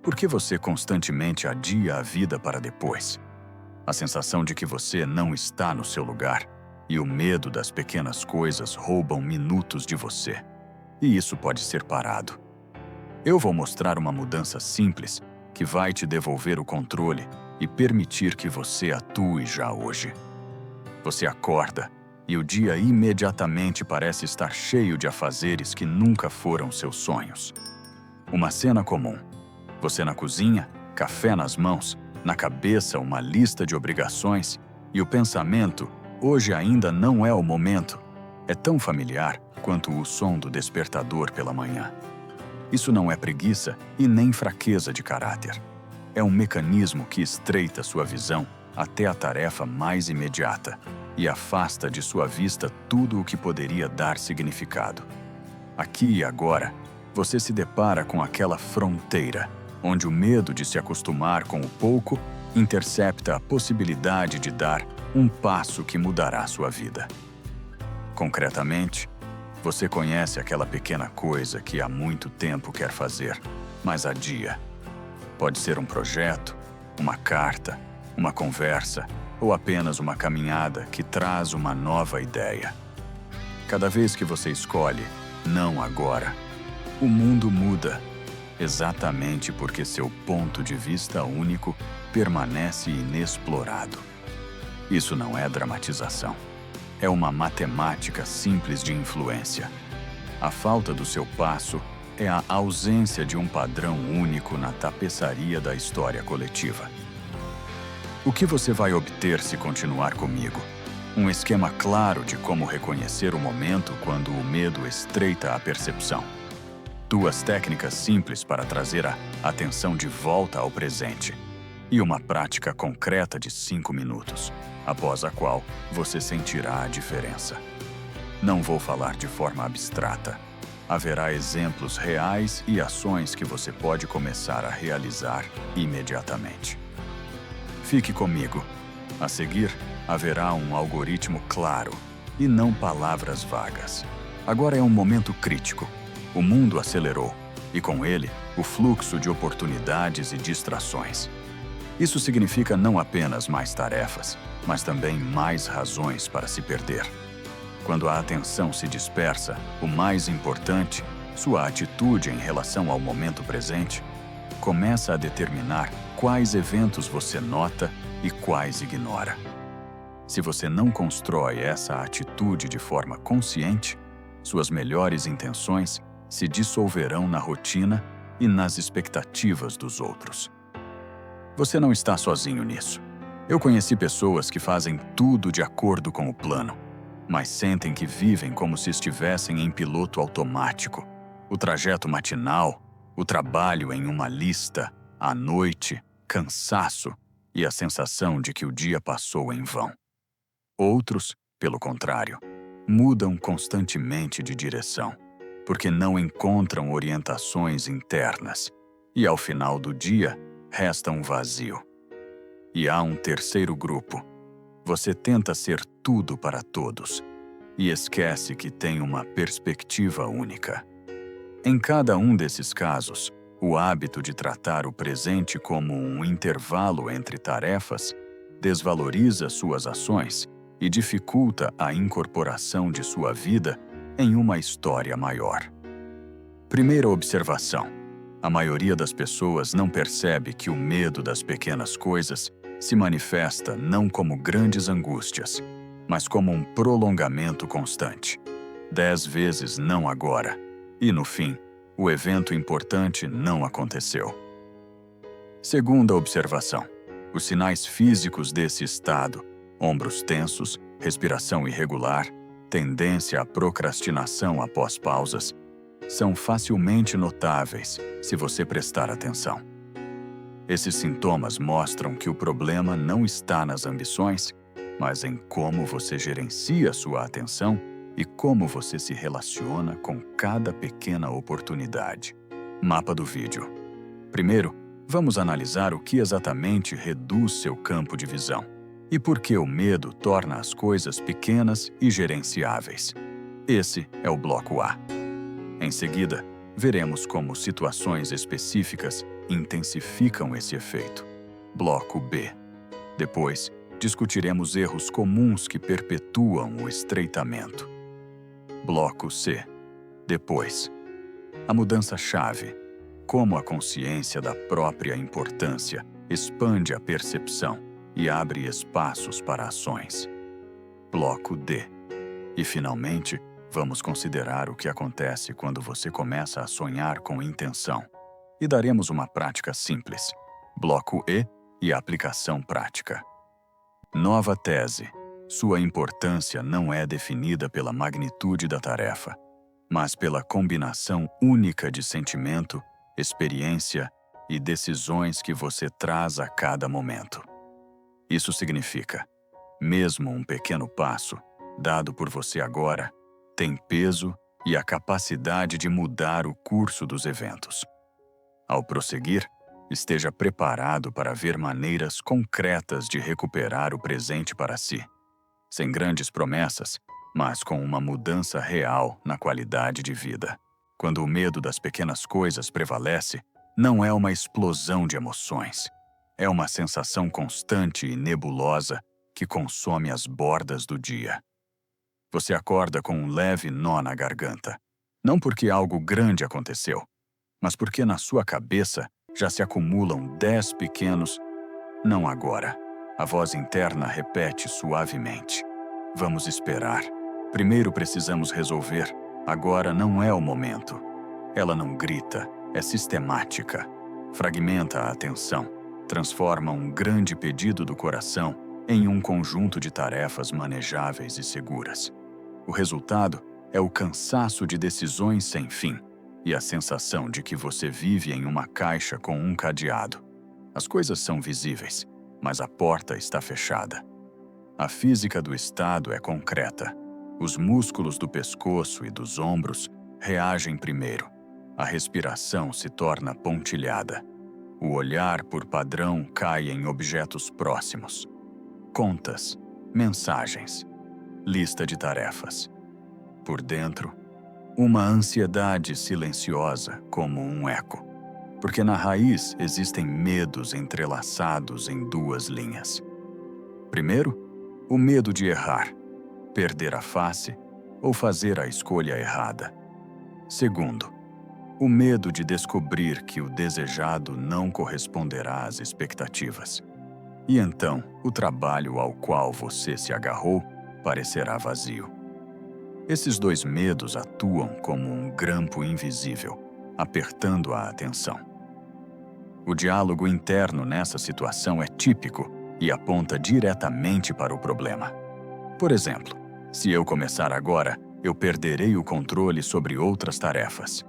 Por que você constantemente adia a vida para depois? A sensação de que você não está no seu lugar e o medo das pequenas coisas roubam minutos de você. E isso pode ser parado. Eu vou mostrar uma mudança simples que vai te devolver o controle e permitir que você atue já hoje. Você acorda e o dia imediatamente parece estar cheio de afazeres que nunca foram seus sonhos. Uma cena comum. Você na cozinha, café nas mãos, na cabeça uma lista de obrigações e o pensamento, hoje ainda não é o momento, é tão familiar quanto o som do despertador pela manhã. Isso não é preguiça e nem fraqueza de caráter. É um mecanismo que estreita sua visão até a tarefa mais imediata e afasta de sua vista tudo o que poderia dar significado. Aqui e agora, você se depara com aquela fronteira, onde o medo de se acostumar com o pouco intercepta a possibilidade de dar um passo que mudará sua vida. Concretamente, você conhece aquela pequena coisa que há muito tempo quer fazer, mas adia. Pode ser um projeto, uma carta, uma conversa ou apenas uma caminhada que traz uma nova ideia. Cada vez que você escolhe não agora, o mundo muda, exatamente porque seu ponto de vista único permanece inexplorado. Isso não é dramatização. É uma matemática simples de influência. A falta do seu passo é a ausência de um padrão único na tapeçaria da história coletiva. O que você vai obter se continuar comigo? Um esquema claro de como reconhecer o momento quando o medo estreita a percepção. 2 técnicas simples para trazer a atenção de volta ao presente. E uma prática concreta de 5 minutos, após a qual você sentirá a diferença. Não vou falar de forma abstrata. Haverá exemplos reais e ações que você pode começar a realizar imediatamente. Fique comigo. A seguir, haverá um algoritmo claro e não palavras vagas. Agora é um momento crítico. O mundo acelerou e, com ele, o fluxo de oportunidades e distrações. Isso significa não apenas mais tarefas, mas também mais razões para se perder. Quando a atenção se dispersa, o mais importante, sua atitude em relação ao momento presente, começa a determinar quais eventos você nota e quais ignora. Se você não constrói essa atitude de forma consciente, suas melhores intenções se dissolverão na rotina e nas expectativas dos outros. Você não está sozinho nisso. Eu conheci pessoas que fazem tudo de acordo com o plano, mas sentem que vivem como se estivessem em piloto automático. O trajeto matinal, o trabalho em uma lista, a noite, cansaço e a sensação de que o dia passou em vão. Outros, pelo contrário, mudam constantemente de direção, porque não encontram orientações internas e, ao final do dia, resta um vazio. E há um terceiro grupo. Você tenta ser tudo para todos e esquece que tem uma perspectiva única. Em cada um desses casos, o hábito de tratar o presente como um intervalo entre tarefas desvaloriza suas ações e dificulta a incorporação de sua vida em uma história maior. Primeira observação. A maioria das pessoas não percebe que o medo das pequenas coisas se manifesta não como grandes angústias, mas como um prolongamento constante. 10 vezes não agora. E, no fim, o evento importante não aconteceu. Segunda observação. Os sinais físicos desse estado, ombros tensos, respiração irregular, tendência à procrastinação após pausas, são facilmente notáveis se você prestar atenção. Esses sintomas mostram que o problema não está nas ambições, mas em como você gerencia sua atenção e como você se relaciona com cada pequena oportunidade. Mapa do vídeo. Primeiro, vamos analisar o que exatamente reduz seu campo de visão e por que o medo torna as coisas pequenas e gerenciáveis. Esse é o bloco A. Em seguida, veremos como situações específicas intensificam esse efeito. Bloco B. Depois, discutiremos erros comuns que perpetuam o estreitamento. Bloco C. Depois, a mudança-chave. Como a consciência da própria importância expande a percepção e abre espaços para ações. Bloco D. E, finalmente, vamos considerar o que acontece quando você começa a sonhar com intenção. E daremos uma prática simples. Bloco E e a aplicação prática. Nova tese. Sua importância não é definida pela magnitude da tarefa, mas pela combinação única de sentimento, experiência e decisões que você traz a cada momento. Isso significa, mesmo um pequeno passo, dado por você agora, tem peso e a capacidade de mudar o curso dos eventos. Ao prosseguir, esteja preparado para ver maneiras concretas de recuperar o presente para si, sem grandes promessas, mas com uma mudança real na qualidade de vida. Quando o medo das pequenas coisas prevalece, não é uma explosão de emoções. É uma sensação constante e nebulosa que consome as bordas do dia. Você acorda com um leve nó na garganta, não porque algo grande aconteceu, mas porque na sua cabeça já se acumulam 10 pequenos "não agora". A voz interna repete suavemente: "Vamos esperar. Primeiro precisamos resolver. Agora não é o momento". Ela não grita, é sistemática. Fragmenta a atenção, transforma um grande pedido do coração em um conjunto de tarefas manejáveis e seguras. O resultado é o cansaço de decisões sem fim e a sensação de que você vive em uma caixa com um cadeado. As coisas são visíveis, mas a porta está fechada. A física do estado é concreta. Os músculos do pescoço e dos ombros reagem primeiro. A respiração se torna pontilhada. O olhar, por padrão, cai em objetos próximos. Contas, mensagens, lista de tarefas. Por dentro, uma ansiedade silenciosa como um eco, porque na raiz existem medos entrelaçados em duas linhas. Primeiro, o medo de errar, perder a face ou fazer a escolha errada. Segundo, o medo de descobrir que o desejado não corresponderá às expectativas. E então, o trabalho ao qual você se agarrou parecerá vazio. Esses dois medos atuam como um grampo invisível, apertando a atenção. O diálogo interno nessa situação é típico e aponta diretamente para o problema. Por exemplo, se eu começar agora, eu perderei o controle sobre outras tarefas.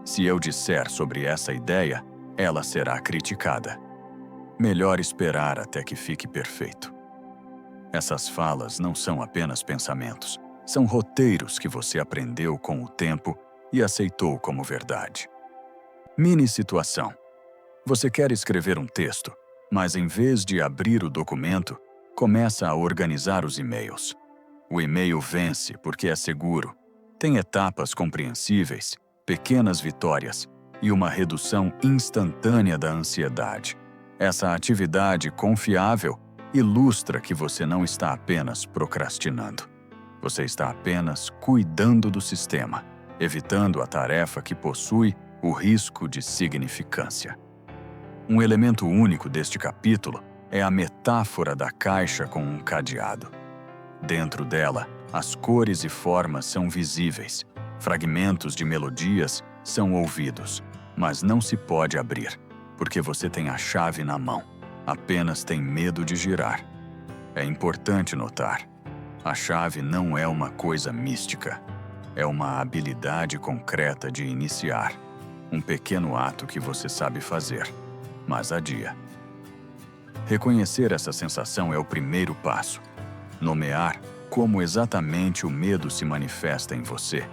Se eu disser sobre essa ideia, ela será criticada. Melhor esperar até que fique perfeito. Essas falas não são apenas pensamentos, são roteiros que você aprendeu com o tempo e aceitou como verdade. Mini situação. Você quer escrever um texto, mas em vez de abrir o documento, começa a organizar os e-mails. O e-mail vence porque é seguro, tem etapas compreensíveis, pequenas vitórias e uma redução instantânea da ansiedade. Essa atividade confiável ilustra que você não está apenas procrastinando. Você está apenas cuidando do sistema, evitando a tarefa que possui o risco de significância. Um elemento único deste capítulo é a metáfora da caixa com um cadeado. Dentro dela, as cores e formas são visíveis, fragmentos de melodias são ouvidos, mas não se pode abrir, porque você tem a chave na mão, apenas tem medo de girar. É importante notar, a chave não é uma coisa mística, é uma habilidade concreta de iniciar, um pequeno ato que você sabe fazer, mas adia. Reconhecer essa sensação é o primeiro passo. Nomear como exatamente o medo se manifesta em você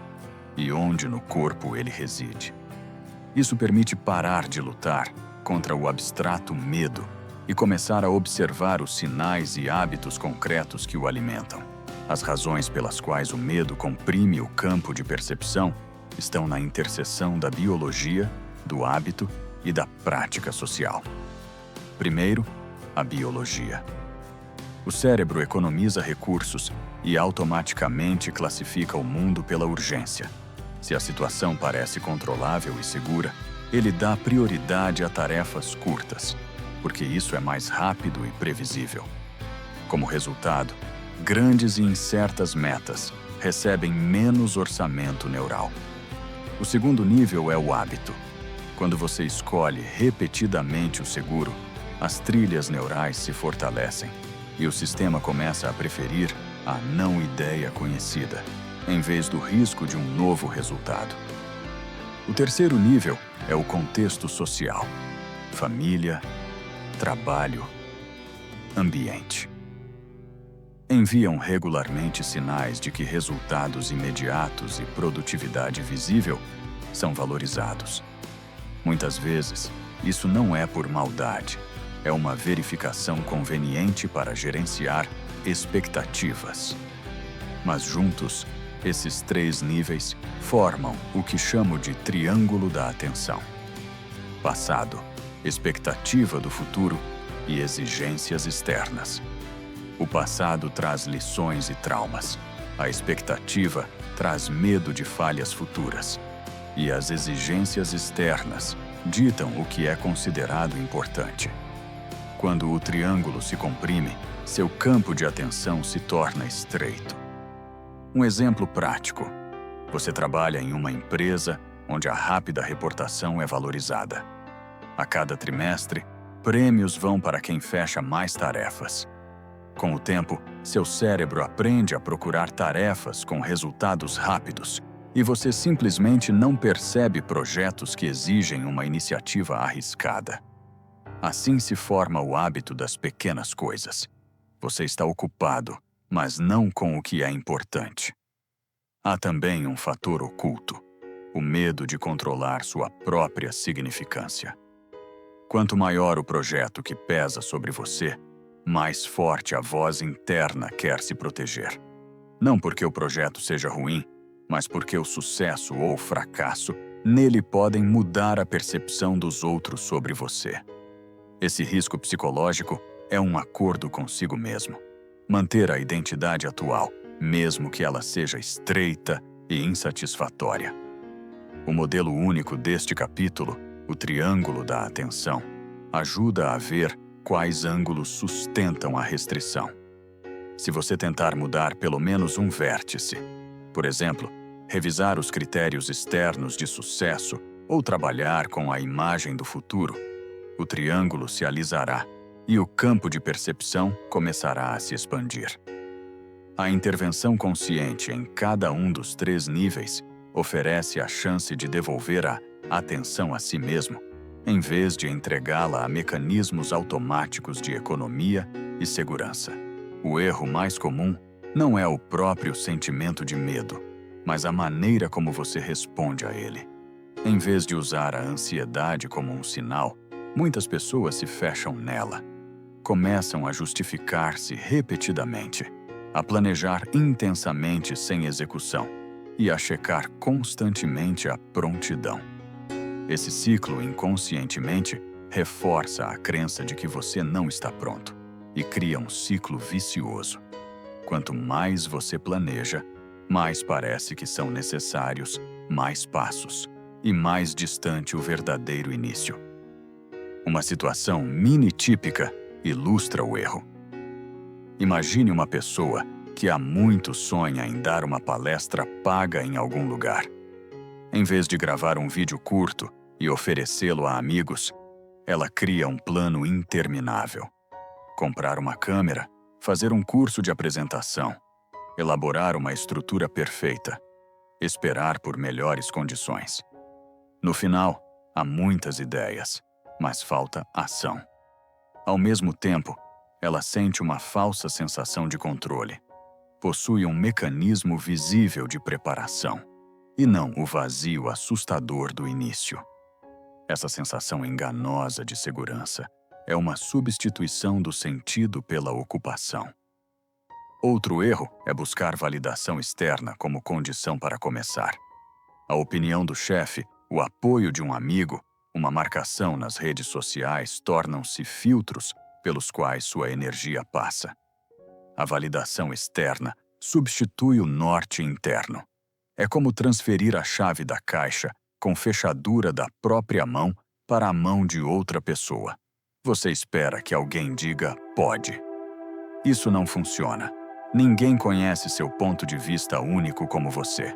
e onde no corpo ele reside. Isso permite parar de lutar contra o abstrato medo e começar a observar os sinais e hábitos concretos que o alimentam. As razões pelas quais o medo comprime o campo de percepção estão na interseção da biologia, do hábito e da prática social. Primeiro, a biologia. O cérebro economiza recursos e automaticamente classifica o mundo pela urgência. Se a situação parece controlável e segura, ele dá prioridade a tarefas curtas, porque isso é mais rápido e previsível. Como resultado, grandes e incertas metas recebem menos orçamento neural. O segundo nível é o hábito. Quando você escolhe repetidamente o seguro, as trilhas neurais se fortalecem e o sistema começa a preferir a não ideia conhecida, em vez do risco de um novo resultado. O terceiro nível é o contexto social: família, trabalho, ambiente. Enviam regularmente sinais de que resultados imediatos e produtividade visível são valorizados. Muitas vezes, isso não é por maldade, é uma verificação conveniente para gerenciar expectativas. Mas juntos, esses três níveis formam o que chamo de triângulo da atenção: passado, expectativa do futuro e exigências externas. O passado traz lições e traumas. A expectativa traz medo de falhas futuras. E as exigências externas ditam o que é considerado importante. Quando o triângulo se comprime, seu campo de atenção se torna estreito. Um exemplo prático: você trabalha em uma empresa onde a rápida reportação é valorizada. A cada trimestre, prêmios vão para quem fecha mais tarefas. Com o tempo, seu cérebro aprende a procurar tarefas com resultados rápidos e você simplesmente não percebe projetos que exigem uma iniciativa arriscada. Assim se forma o hábito das pequenas coisas. Você está ocupado, mas não com o que é importante. Há também um fator oculto: o medo de controlar sua própria significância. Quanto maior o projeto que pesa sobre você, mais forte a voz interna quer se proteger. Não porque o projeto seja ruim, mas porque o sucesso ou o fracasso nele podem mudar a percepção dos outros sobre você. Esse risco psicológico é um acordo consigo mesmo. Manter a identidade atual, mesmo que ela seja estreita e insatisfatória. O modelo único deste capítulo, o triângulo da atenção, ajuda a ver quais ângulos sustentam a restrição. Se você tentar mudar pelo menos um vértice, por exemplo, revisar os critérios externos de sucesso ou trabalhar com a imagem do futuro, o triângulo se alisará e o campo de percepção começará a se expandir. A intervenção consciente em cada um dos três níveis oferece a chance de devolver a atenção a si mesmo, em vez de entregá-la a mecanismos automáticos de economia e segurança. O erro mais comum não é o próprio sentimento de medo, mas a maneira como você responde a ele. Em vez de usar a ansiedade como um sinal, muitas pessoas se fecham nela. Começam a justificar-se repetidamente, a planejar intensamente sem execução e a checar constantemente a prontidão. Esse ciclo, inconscientemente, reforça a crença de que você não está pronto e cria um ciclo vicioso. Quanto mais você planeja, mais parece que são necessários mais passos e mais distante o verdadeiro início. Uma situação mini-típica ilustra o erro. Imagine uma pessoa que há muito sonha em dar uma palestra paga em algum lugar. Em vez de gravar um vídeo curto e oferecê-lo a amigos, ela cria um plano interminável. Comprar uma câmera, fazer um curso de apresentação, elaborar uma estrutura perfeita, esperar por melhores condições. No final, há muitas ideias, mas falta ação. Ao mesmo tempo, ela sente uma falsa sensação de controle. Possui um mecanismo visível de preparação, e não o vazio assustador do início. Essa sensação enganosa de segurança é uma substituição do sentido pela ocupação. Outro erro é buscar validação externa como condição para começar. A opinião do chefe, o apoio de um amigo uma marcação nas redes sociais tornam-se filtros pelos quais sua energia passa. A validação externa substitui o norte interno. É como transferir a chave da caixa com fechadura da própria mão para a mão de outra pessoa. Você espera que alguém diga "pode". Isso não funciona. Ninguém conhece seu ponto de vista único como você.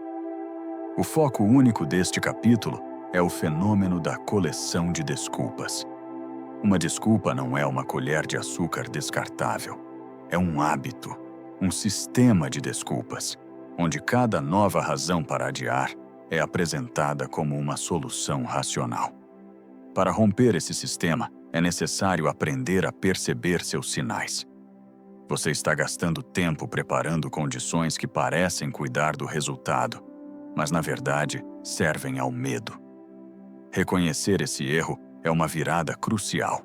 O foco único deste capítulo é o fenômeno da coleção de desculpas. Uma desculpa não é uma colher de açúcar descartável. É um hábito, um sistema de desculpas, onde cada nova razão para adiar é apresentada como uma solução racional. Para romper esse sistema, é necessário aprender a perceber seus sinais. Você está gastando tempo preparando condições que parecem cuidar do resultado, mas na verdade servem ao medo. Reconhecer esse erro é uma virada crucial.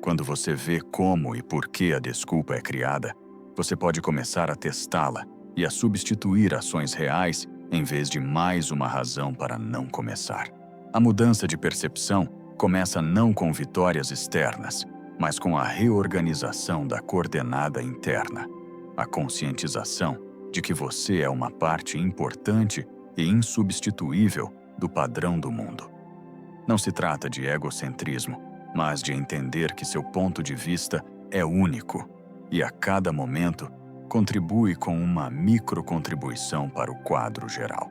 Quando você vê como e por que a desculpa é criada, você pode começar a testá-la e a substituir ações reais em vez de mais uma razão para não começar. A mudança de percepção começa não com vitórias externas, mas com a reorganização da coordenada interna, a conscientização de que você é uma parte importante e insubstituível do padrão do mundo. Não se trata de egocentrismo, mas de entender que seu ponto de vista é único e, a cada momento, contribui com uma microcontribuição para o quadro geral.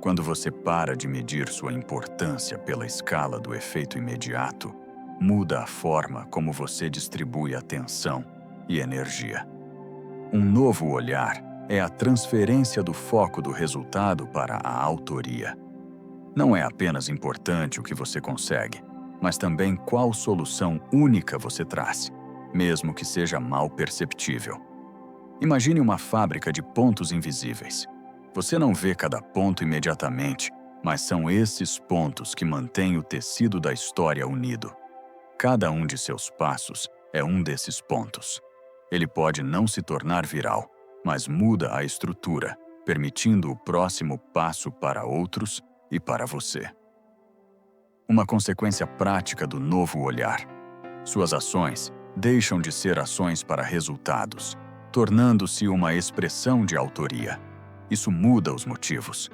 Quando você para de medir sua importância pela escala do efeito imediato, muda a forma como você distribui atenção e energia. Um novo olhar é a transferência do foco do resultado para a autoria. Não é apenas importante o que você consegue, mas também qual solução única você traz, mesmo que seja mal perceptível. Imagine uma fábrica de pontos invisíveis. Você não vê cada ponto imediatamente, mas são esses pontos que mantêm o tecido da história unido. Cada um de seus passos é um desses pontos. Ele pode não se tornar viral, mas muda a estrutura, permitindo o próximo passo para outros e para você. Uma consequência prática do novo olhar. Suas ações deixam de ser ações para resultados, tornando-se uma expressão de autoria. Isso muda os motivos.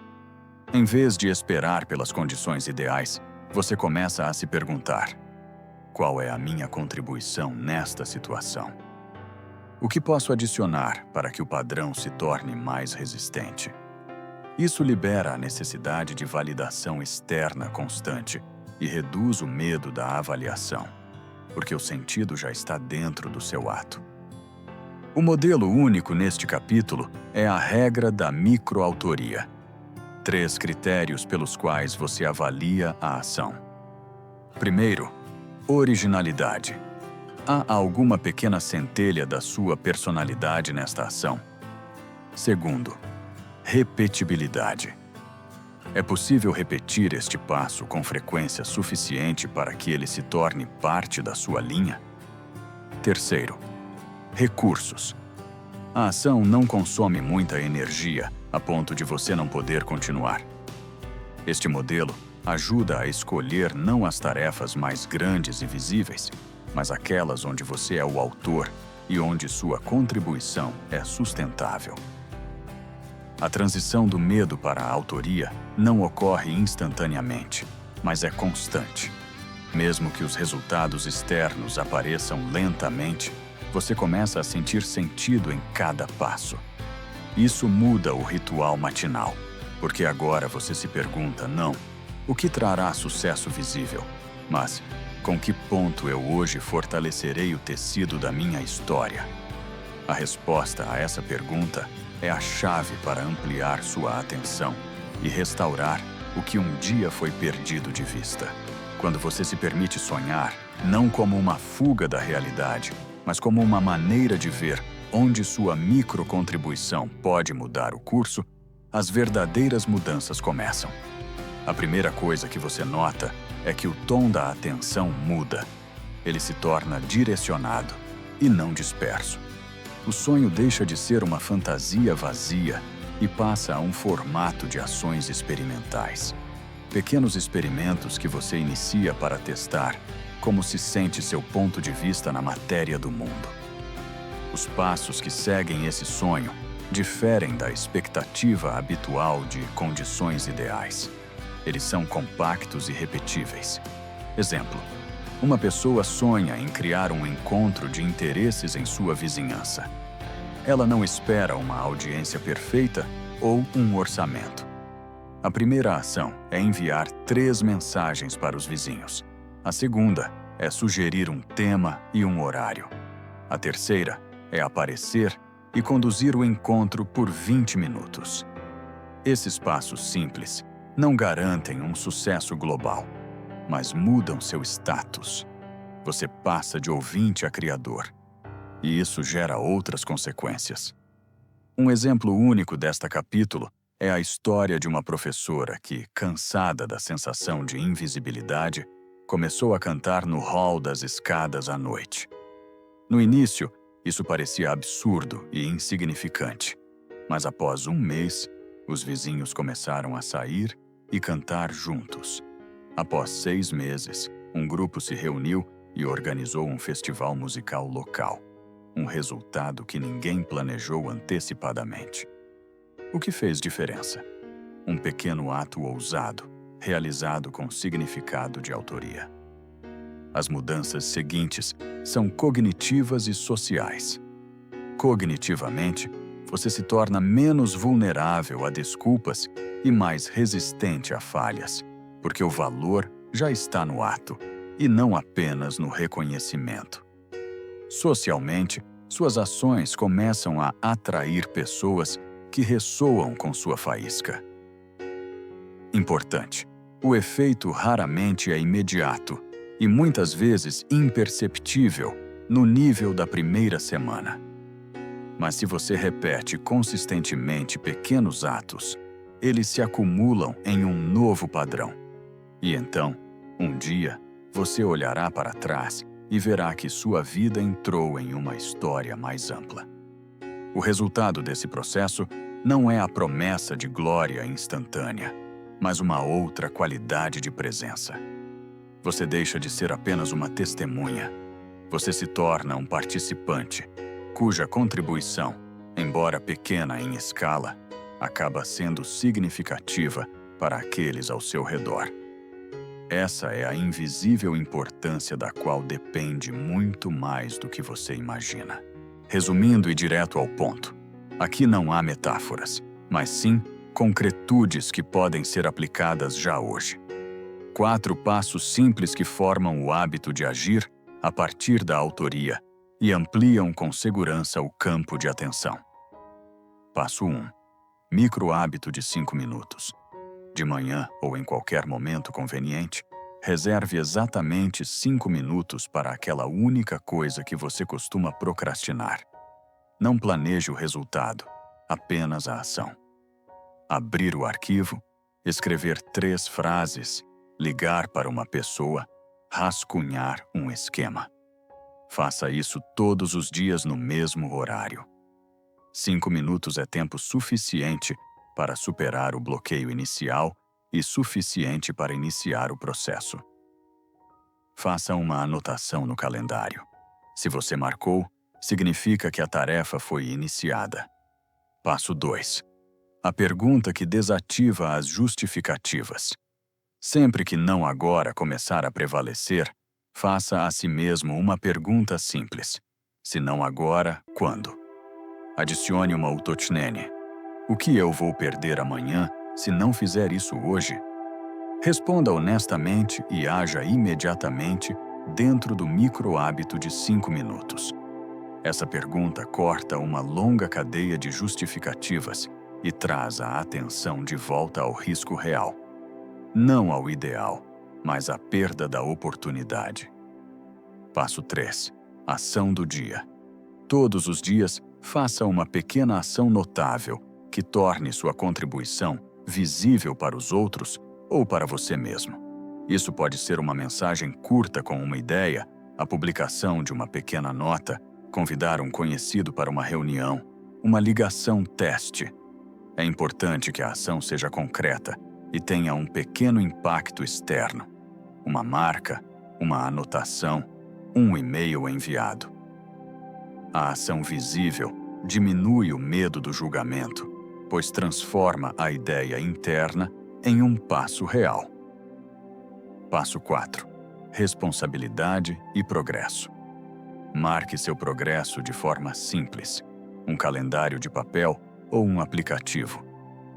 Em vez de esperar pelas condições ideais, você começa a se perguntar: qual é a minha contribuição nesta situação? O que posso adicionar para que o padrão se torne mais resistente? Isso libera a necessidade de validação externa constante e reduz o medo da avaliação, porque o sentido já está dentro do seu ato. O modelo único neste capítulo é a regra da microautoria. 3 critérios pelos quais você avalia a ação. Primeiro, originalidade. Há alguma pequena centelha da sua personalidade nesta ação? Segundo, repetibilidade. É possível repetir este passo com frequência suficiente para que ele se torne parte da sua linha? Terceiro, recursos. A ação não consome muita energia a ponto de você não poder continuar. Este modelo ajuda a escolher não as tarefas mais grandes e visíveis, mas aquelas onde você é o autor e onde sua contribuição é sustentável. A transição do medo para a autoria não ocorre instantaneamente, mas é constante. Mesmo que os resultados externos apareçam lentamente, você começa a sentir sentido em cada passo. Isso muda o ritual matinal, porque agora você se pergunta não, o que trará sucesso visível, mas com que ponto eu hoje fortalecerei o tecido da minha história? A resposta a essa pergunta é a chave para ampliar sua atenção e restaurar o que um dia foi perdido de vista. Quando você se permite sonhar, não como uma fuga da realidade, mas como uma maneira de ver onde sua microcontribuição pode mudar o curso, as verdadeiras mudanças começam. A primeira coisa que você nota é que o tom da atenção muda. Ele se torna direcionado e não disperso. O sonho deixa de ser uma fantasia vazia e passa a um formato de ações experimentais. pequenos experimentos que você inicia para testar como se sente seu ponto de vista na matéria do mundo. Os passos que seguem esse sonho diferem da expectativa habitual de condições ideais. Eles são compactos e repetíveis. Exemplo: uma pessoa sonha em criar um encontro de interesses em sua vizinhança. Ela não espera uma audiência perfeita ou um orçamento. A primeira ação é enviar 3 mensagens para os vizinhos. A segunda é sugerir um tema e um horário. A terceira é aparecer e conduzir o encontro por 20 minutos. Esses passos simples não garantem um sucesso global, mas mudam seu status. Você passa de ouvinte a criador, e isso gera outras consequências. Um exemplo único desta capítulo é a história de uma professora que, cansada da sensação de invisibilidade, começou a cantar no hall das escadas à noite. No início, isso parecia absurdo e insignificante, mas após um mês, os vizinhos começaram a sair e cantar juntos. Após 6 meses, um grupo se reuniu e organizou um festival musical local, um resultado que ninguém planejou antecipadamente. O que fez diferença? Um pequeno ato ousado, realizado com significado de autoria. As mudanças seguintes são cognitivas e sociais. Cognitivamente, você se torna menos vulnerável a desculpas e mais resistente a falhas, porque o valor já está no ato e não apenas no reconhecimento. Socialmente, suas ações começam a atrair pessoas que ressoam com sua faísca. Importante: o efeito raramente é imediato e muitas vezes imperceptível no nível da primeira semana. Mas se você repete consistentemente pequenos atos, eles se acumulam em um novo padrão. E então, um dia, você olhará para trás e verá que sua vida entrou em uma história mais ampla. O resultado desse processo não é a promessa de glória instantânea, mas uma outra qualidade de presença. Você deixa de ser apenas uma testemunha. Você se torna um participante, cuja contribuição, embora pequena em escala, acaba sendo significativa para aqueles ao seu redor. Essa é a invisível importância da qual depende muito mais do que você imagina. Resumindo e direto ao ponto, aqui não há metáforas, mas sim concretudes que podem ser aplicadas já hoje. 4 passos simples que formam o hábito de agir a partir da autoria e ampliam com segurança o campo de atenção. Passo 1. Micro-hábito de 5 minutos. De manhã ou em qualquer momento conveniente, reserve exatamente 5 minutos para aquela única coisa que você costuma procrastinar. Não planeje o resultado, apenas a ação. Abrir o arquivo, escrever 3 frases, ligar para uma pessoa, rascunhar um esquema. Faça isso todos os dias no mesmo horário. 5 minutos é tempo suficiente para superar o bloqueio inicial e suficiente para iniciar o processo. Faça uma anotação no calendário. Se você marcou, significa que a tarefa foi iniciada. Passo 2. A pergunta que desativa as justificativas. Sempre que não agora começar a prevalecer, faça a si mesmo uma pergunta simples. Se não agora, quando? Adicione uma utotnene. O que eu vou perder amanhã se não fizer isso hoje? Responda honestamente e haja imediatamente dentro do micro-hábito de 5 minutos. Essa pergunta corta uma longa cadeia de justificativas e traz a atenção de volta ao risco real. Não ao ideal, mas à perda da oportunidade. Passo 3. Ação do dia. Todos os dias, faça uma pequena ação notável que torne sua contribuição visível para os outros ou para você mesmo. Isso pode ser uma mensagem curta com uma ideia, a publicação de uma pequena nota, convidar um conhecido para uma reunião, uma ligação teste. É importante que a ação seja concreta e tenha um pequeno impacto externo, uma marca, uma anotação, um e-mail enviado. A ação visível diminui o medo do julgamento, pois transforma a ideia interna em um passo real. Passo 4. Responsabilidade e progresso. Marque seu progresso de forma simples, um calendário de papel ou um aplicativo.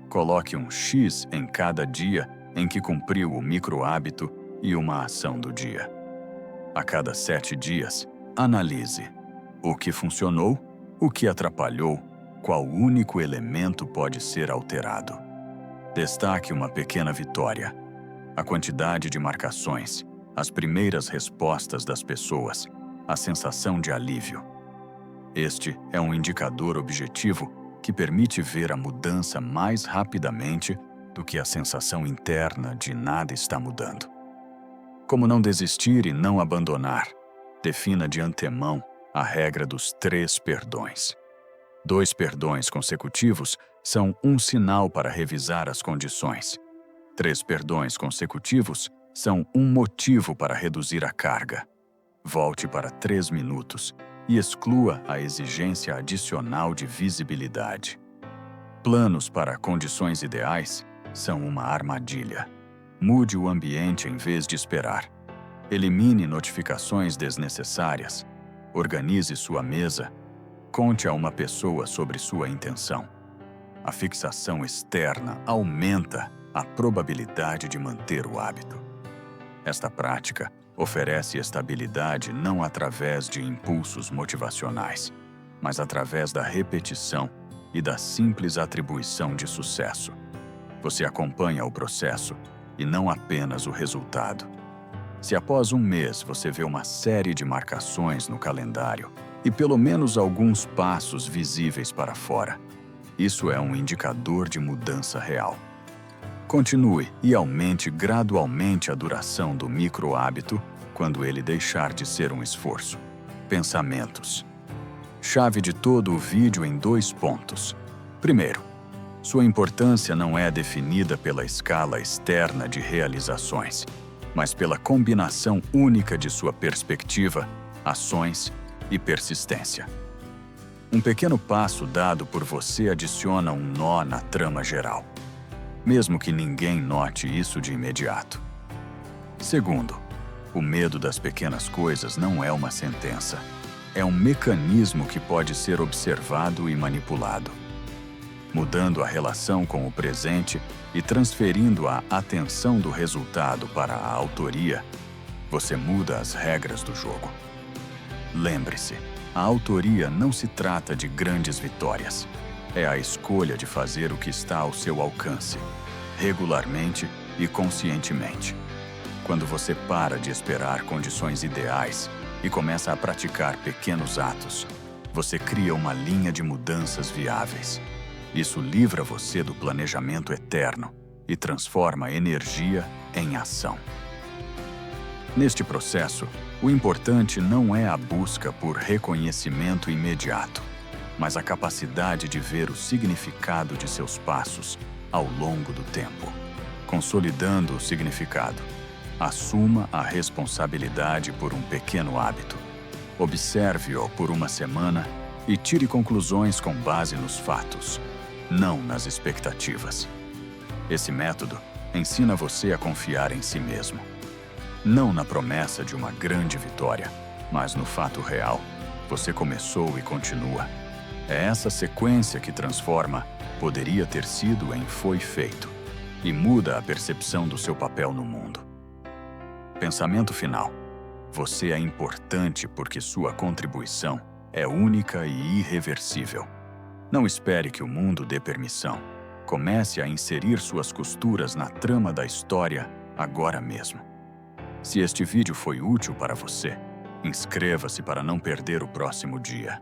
Coloque um X em cada dia em que cumpriu o micro-hábito e uma ação do dia. A cada 7 dias, analise o que funcionou, o que atrapalhou, qual único elemento pode ser alterado. Destaque uma pequena vitória, a quantidade de marcações, as primeiras respostas das pessoas, a sensação de alívio. Este é um indicador objetivo que permite ver a mudança mais rapidamente do que a sensação interna de nada está mudando. Como não desistir e não abandonar? Defina de antemão a regra dos 3 perdões. 2 perdões consecutivos são um sinal para revisar as condições. 3 perdões consecutivos são um motivo para reduzir a carga. Volte para 3 minutos e exclua a exigência adicional de visibilidade. Planos para condições ideais são uma armadilha. Mude o ambiente em vez de esperar. Elimine notificações desnecessárias. Organize sua mesa. Conte a uma pessoa sobre sua intenção. A fixação externa aumenta a probabilidade de manter o hábito. Esta prática oferece estabilidade não através de impulsos motivacionais, mas através da repetição e da simples atribuição de sucesso. Você acompanha o processo e não apenas o resultado. Se após um mês você vê uma série de marcações no calendário e pelo menos alguns passos visíveis para fora, isso é um indicador de mudança real. Continue e aumente gradualmente a duração do micro-hábito quando ele deixar de ser um esforço. Pensamentos. Chave de todo o vídeo em 2 pontos. Primeiro, sua importância não é definida pela escala externa de realizações, mas pela combinação única de sua perspectiva, ações e persistência. Um pequeno passo dado por você adiciona um nó na trama geral, mesmo que ninguém note isso de imediato. Segundo, o medo das pequenas coisas não é uma sentença. É um mecanismo que pode ser observado e manipulado. Mudando a relação com o presente e transferindo a atenção do resultado para a autoria, você muda as regras do jogo. Lembre-se, a autoria não se trata de grandes vitórias. É a escolha de fazer o que está ao seu alcance, regularmente e conscientemente. Quando você para de esperar condições ideais e começa a praticar pequenos atos, você cria uma linha de mudanças viáveis. Isso livra você do planejamento eterno e transforma energia em ação. Neste processo, o importante não é a busca por reconhecimento imediato, mas a capacidade de ver o significado de seus passos ao longo do tempo. Consolidando o significado, assuma a responsabilidade por um pequeno hábito. Observe-o por uma semana e tire conclusões com base nos fatos, não nas expectativas. Esse método ensina você a confiar em si mesmo. Não na promessa de uma grande vitória, mas no fato real. Você começou e continua. É essa sequência que transforma poderia ter sido em foi feito e muda a percepção do seu papel no mundo. Pensamento final. Você é importante porque sua contribuição é única e irreversível. Não espere que o mundo dê permissão. Comece a inserir suas costuras na trama da história agora mesmo. Se este vídeo foi útil para você, inscreva-se para não perder o próximo dia.